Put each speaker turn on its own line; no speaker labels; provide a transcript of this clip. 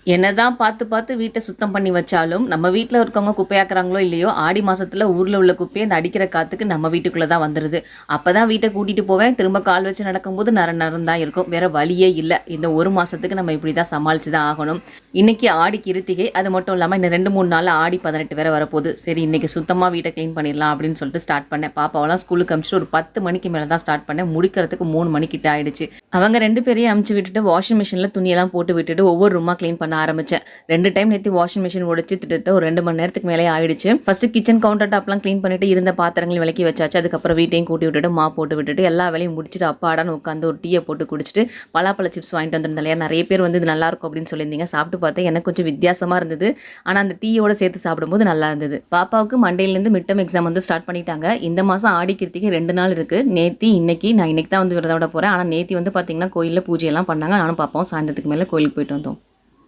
என்னதான் பார்த்து பார்த்து வீட்டை சுத்தம் பண்ணி வச்சாலும் நம்ம வீட்டில் இருக்கவங்க குப்பையாக்குறாங்களோ இல்லையோ ஆடி மாசத்துல ஊர்ல உள்ள குப்பையை அந்த அடிக்கிற காத்துக்கு நம்ம வீட்டுக்குள்ள தான் வந்துருது. அப்பதான் வீட்டை கூட்டிட்டு போவேன், திரும்ப கால் வச்சு நடக்கும்போது நரம் தான் இருக்கும். வேற வழியே இல்லை. இந்த ஒரு மாசத்துக்கு நம்ம இப்படிதான் சமாளிச்சு தான் ஆகணும். இன்னைக்கு ஆடி கிருத்திகை, அது மட்டும் இல்லாமல் இன்னும் 2-3 நாளில் ஆடி 18 வேற வரப்போகுது. சரி இன்னைக்கு சுத்தமாக வீட்டை க்ளீன் பண்ணிடலாம் அப்படின்னு சொல்லிட்டு ஸ்டார்ட் பண்ணேன். பாப்பாவெல்லாம் ஸ்கூலுக்கு அமிச்சிட்டு ஒரு 10 மணிக்கு மேலே தான் ஸ்டார்ட் பண்ணேன். முடிக்கிறதுக்கு 3 மணிக்கிட்ட ஆயிடுச்சு. அவங்க 2 பேரையும் அமுச்சு விட்டுட்டு வாஷிங் மிஷினில் துணியெல்லாம் போட்டு விட்டுட்டு ஒவ்வொரு ரூமாக க்ளீன் பண்ண ஆரம்பிச்சேன். 2 டைம் நேற்று வாஷிங் மிஷின் உடைச்சு திட்டு ஒரு 2 மணி நேரத்துக்கு மேலே ஆயிடுச்சு. ஃபர்ஸ்ட் கிச்சன் கவுண்டர் டாப்லாம் க்ளீன் பண்ணிட்டு இருந்த பாத்திரங்கள் விலக்கி வச்சாச்சு. அதுக்கப்புறம் வீட்டையும் கூட்டி விட்டுட்டு மா போட்டு விட்டுட்டு எல்லா வேலையும் முடிச்சுட்டு அப்பாடான்னு உட்காந்து ஒரு டீயை போட்டு குடிச்சிட்டு பலாப்பழ சிப்ஸ் வாங்கிட்டு வந்திருந்தேன் இல்லையா, நிறைய பேர் வந்து இது நல்லா இருக்கும் அப்படின்னு சொல்லியிருந்தீங்க. சாப்பிட்டு பார்த்தேன், எனக்கு கொஞ்சம் வித்தியாசமாக இருந்தது. ஆனால் அந்த டீயோட சேர்த்து சாப்பிடும்போது நல்லா இருந்தது. பாப்பாவுக்கு மண்டேலேருந்து மிட் டர்ம் எக்ஸாம் வந்து ஸ்டார்ட் பண்ணிட்டாங்க. இந்த மாதம் ஆடி கிருத்திகை 2 நாள் இருக்குது. நேத்தி இன்னைக்கு நான் இன்னைக்கு தான் வந்து விரதம் விட போகிறேன். ஆனால் நேத்தி வந்து பார்த்தீங்கன்னா கோயிலில் பூஜையெல்லாம் பண்ணாங்க. நானும் பாப்பாவும் சாயந்தரத்துக்கு மேலே கோயிலுக்கு போயிட்டு வந்தோம்.